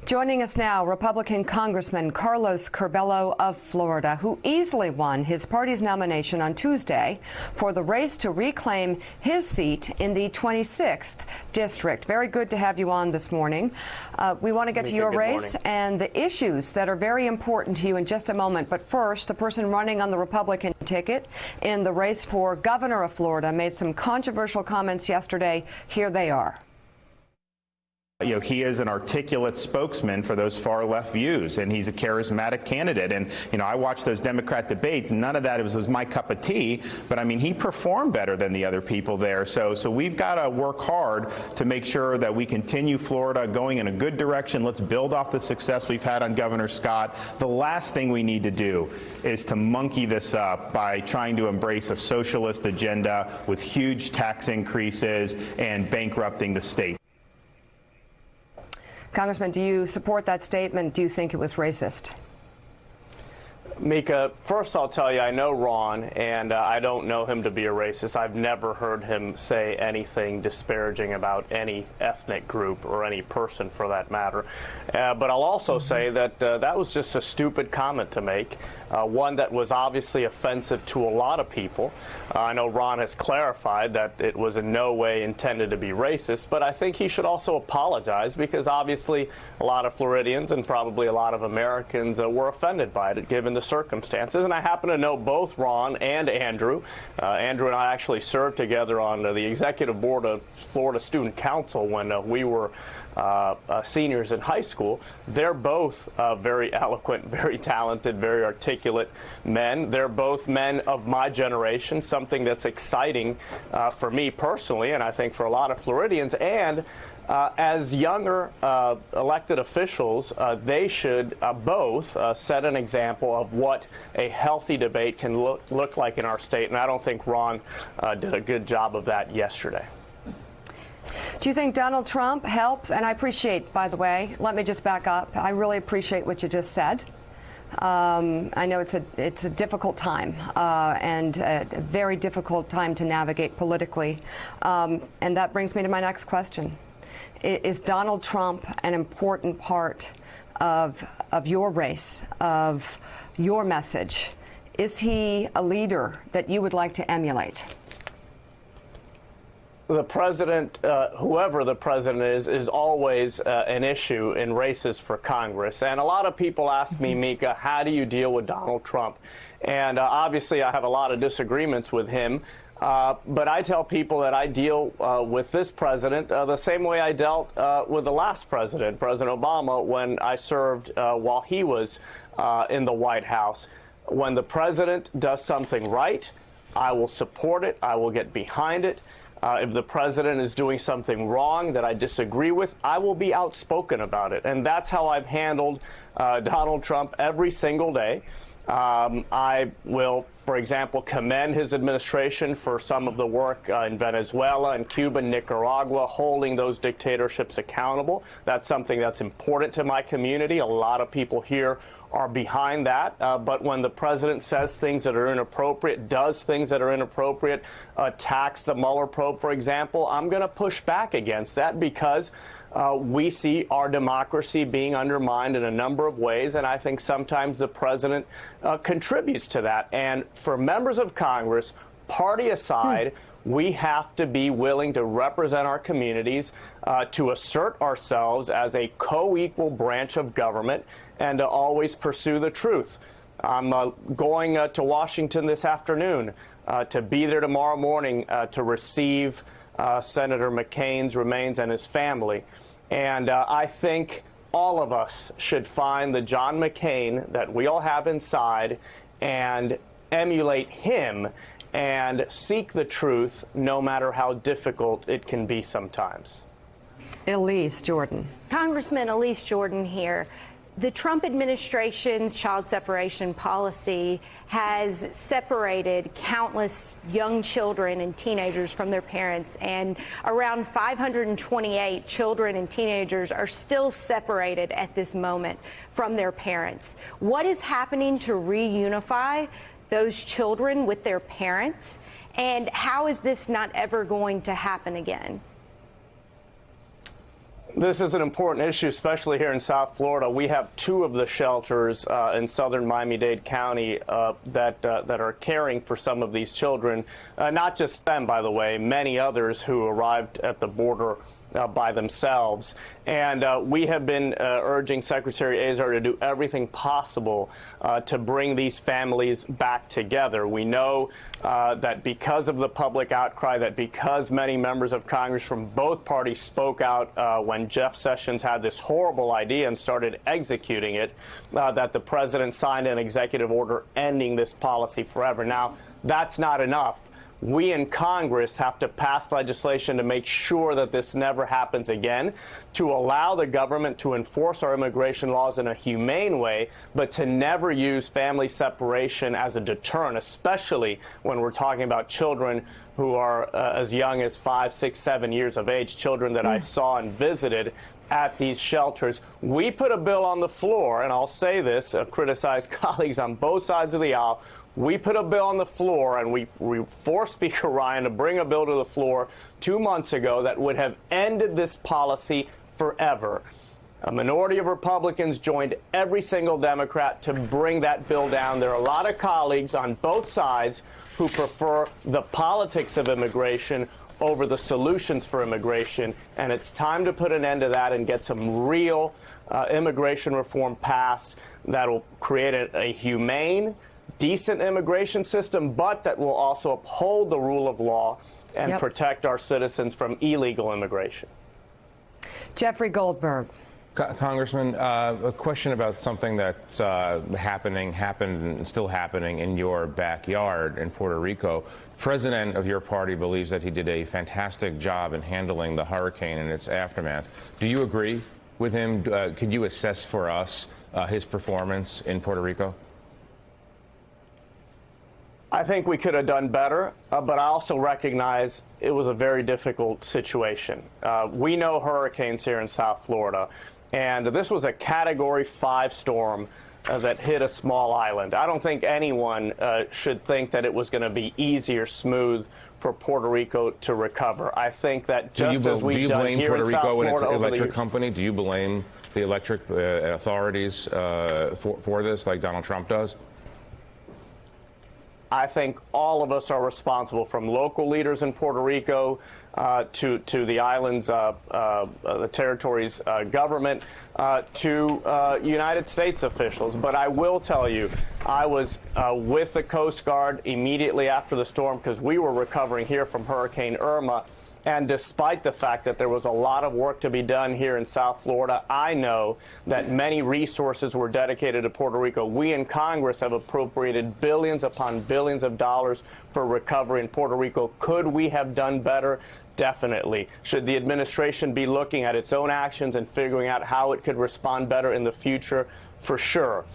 Joining us now, Republican Congressman Carlos Curbelo of Florida, who easily won his party's nomination on Tuesday for the race to reclaim his seat in the 26th district. Very good to have you on this morning. We want to get to your race and the issues that are very important to you in just a moment. But first, the person running on the Republican ticket in the race for governor of Florida made some controversial comments yesterday. Here they are. He is an articulate spokesman for those far left views, and he's a charismatic candidate. And, I watched those Democrat debates. None of that was my cup of tea. But, he performed better than the other people there. So we've got to work hard to make sure that we continue Florida going in a good direction. Let's build off the success we've had on Governor Scott. The last thing we need to do is to monkey this up by trying to embrace a socialist agenda with huge tax increases and bankrupting the state. Congressman, do you support that statement? Do you think it was racist? Mika, first I'll tell you, I know Ron, and I don't know him to be a racist. I've never heard him say anything disparaging about any ethnic group or any person for that matter. But I'll also say that that was just a stupid comment to make, one that was obviously offensive to a lot of people. I know Ron has clarified that it was in no way intended to be racist, but I think he should also apologize because obviously a lot of Floridians and probably a lot of Americans were offended by it given the circumstances. And I happen to know both Ron and Andrew. Andrew and I actually served together on the executive board of Florida Student Council when we were seniors in high school. They're both very eloquent, very talented, very articulate men. They're both men of my generation, something that's exciting for me personally, and I think for a lot of Floridians. And as younger elected officials, they should both set an example of what a healthy debate can look like in our state, and I don't think Ron did a good job of that yesterday. Do you think Donald Trump helps? And I appreciate, by the way, let me just back up. I really appreciate what you just said. I know it's a difficult time and a very difficult time to navigate politically. And that brings me to my next question. Is Donald Trump an important part of your race, of your message? Is he a leader that you would like to emulate? The president, whoever the president is always an issue in races for Congress. And a lot of people ask me, Mika, how do you deal with Donald Trump? And obviously I have a lot of disagreements with him. But I tell people that I deal with this president the same way I dealt with the last president, President Obama, when I served while he was in the White House. When the president does something right, I will support it. I will get behind it. If the president is doing something wrong that I disagree with, I will be outspoken about it. And that's how I've handled Donald Trump every single day. I will, for example, commend his administration for some of the work in Venezuela and Cuba and Nicaragua, holding those dictatorships accountable. That's something that's important to my community. A lot of people here are behind that. But when the president says things that are inappropriate, does things that are inappropriate, attacks the Mueller probe, for example, I'm going to push back against that because we see our democracy being undermined in a number of ways, and I think sometimes the president contributes to that. And for members of Congress, party aside, we have to be willing to represent our communities, to assert ourselves as a co-equal branch of government, and to always pursue the truth. I'm going to Washington this afternoon to be there tomorrow morning to receive Senator McCain's remains and his family. And I think all of us should find the John McCain that we all have inside and emulate him and seek the truth no matter how difficult it can be sometimes. Elise Jordan. Congressman Elise Jordan here. The Trump administration's child separation policy has separated countless young children and teenagers from their parents, and around 528 children and teenagers are still separated at this moment from their parents. What is happening to reunify those children with their parents, and how is this not ever going to happen again? This is an important issue, especially here in South Florida. We have two of the shelters in southern Miami-Dade County that are caring for some of these children. Not just them, by the way, many others who arrived at the border by themselves. And we have been urging Secretary Azar to do everything possible to bring these families back together. We know that because of the public outcry, that because many members of Congress from both parties spoke out when Jeff Sessions had this horrible idea and started executing it, that the president signed an executive order ending this policy forever. Now, that's not enough. We in Congress have to pass legislation to make sure that this never happens again, to allow the government to enforce our immigration laws in a humane way, but to never use family separation as a deterrent, especially when we're talking about children who are as young as 5, 6, 7 years of age, children that I saw and visited at these shelters. We put a bill on the floor, and I'll say this, criticize colleagues on both sides of the aisle. We put a bill on the floor, and we forced Speaker Ryan to bring a bill to the floor 2 months ago that would have ended this policy forever. A minority of Republicans joined every single Democrat to bring that bill down. There are a lot of colleagues on both sides who prefer the politics of immigration over the solutions for immigration, and it's time to put an end to that and get some real immigration reform passed that will create a humane, decent immigration system, but that will also uphold the rule of law and protect our citizens from illegal immigration. Jeffrey Goldberg. Congressman, a question about something that's happened and still happening in your backyard in Puerto Rico. The president of your party believes that he did a fantastic job in handling the hurricane and its aftermath. Do you agree with him? Could you assess for us his performance in Puerto Rico? I think we could have done better, but I also recognize it was a very difficult situation. We know hurricanes here in South Florida, and this was a Category 5 storm that hit a small island. I don't think anyone should think that it was going to be easy or smooth for Puerto Rico to recover. I think that just as we've done here in South Florida over the years. Do you blame Puerto Rico and its electric company? Do you blame the electric authorities for this, like Donald Trump does? I think all of us are responsible, from local leaders in Puerto Rico to the island's, the territory's government, to United States officials. But I will tell you, I was with the Coast Guard immediately after the storm because we were recovering here from Hurricane Irma. And despite the fact that there was a lot of work to be done here in South Florida, I know that many resources were dedicated to Puerto Rico. We in Congress have appropriated billions upon billions of dollars for recovery in Puerto Rico. Could we have done better? Definitely. Should the administration be looking at its own actions and figuring out how it could respond better in the future? For sure.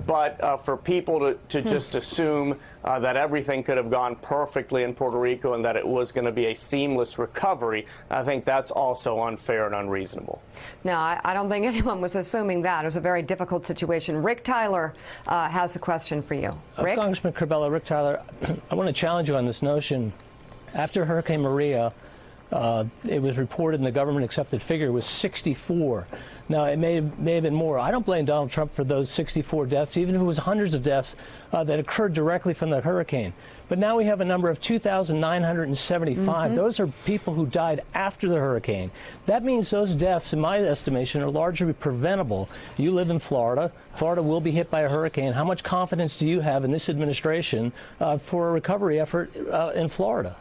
But for people to just assume that everything could have gone perfectly in Puerto Rico and that it was going to be a seamless recovery, I think that's also unfair and unreasonable. No, I don't think anyone was assuming that. It was a very difficult situation. Rick Tyler has a question for you. Rick? Congressman Curbelo, Rick Tyler, I want to challenge you on this notion. After Hurricane Maria, it was reported, and the government accepted figure was 64. Now, it may have been more. I don't blame Donald Trump for those 64 deaths, even if it was hundreds of deaths that occurred directly from the hurricane. But now we have a number of 2,975. Those are people who died after the hurricane. That means those deaths, in my estimation, are largely preventable. You live in Florida. Florida will be hit by a hurricane. How much confidence do you have in this administration for a recovery effort in Florida?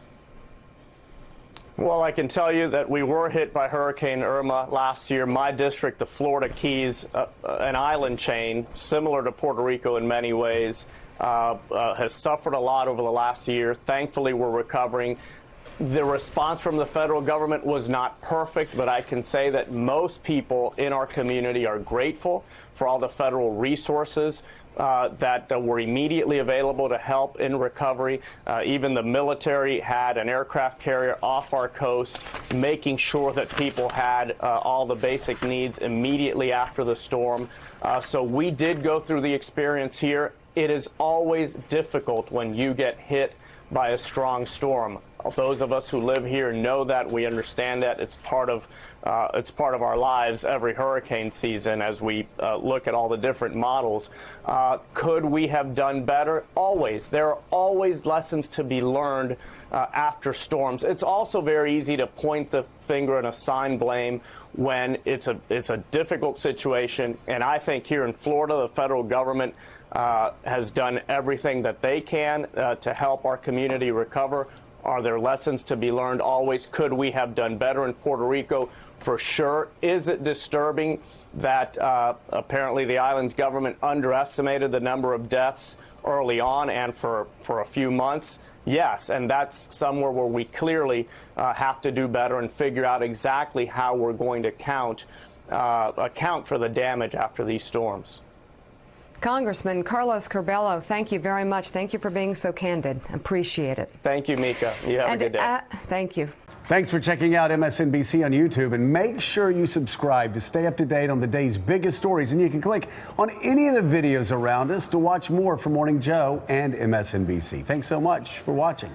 Well, I can tell you that we were hit by Hurricane Irma last year. My district, the Florida Keys, an island chain similar to Puerto Rico in many ways, has suffered a lot over the last year. Thankfully, we're recovering. The response from the federal government was not perfect, but I can say that most people in our community are grateful for all the federal resources that were immediately available to help in recovery. Even the military had an aircraft carrier off our coast, making sure that people had all the basic needs immediately after the storm. So we did go through the experience here. It is always difficult when you get hit by a strong storm. Those of us who live here know that. We understand that. It's part of our lives every hurricane season as we look at all the different models. Could we have done better? Always. There are always lessons to be learned after storms. It's also very easy to point the finger and assign blame when it's a difficult situation. And I think here in Florida, the federal government has done everything that they can to help our community recover. Are there lessons to be learned? Always. Could we have done better in Puerto Rico? For sure. Is it disturbing that apparently the island's government underestimated the number of deaths early on and for a few months? Yes, and that's somewhere where we clearly have to do better and figure out exactly how we're going to account for the damage after these storms. Congressman Carlos Curbelo, thank you very much. Thank you for being so candid. Appreciate it. Thank you, Mika. You have a good day. Thank you. Thanks for checking out MSNBC on YouTube, and make sure you subscribe to stay up to date on the day's biggest stories. And you can click on any of the videos around us to watch more from Morning Joe and MSNBC. Thanks so much for watching.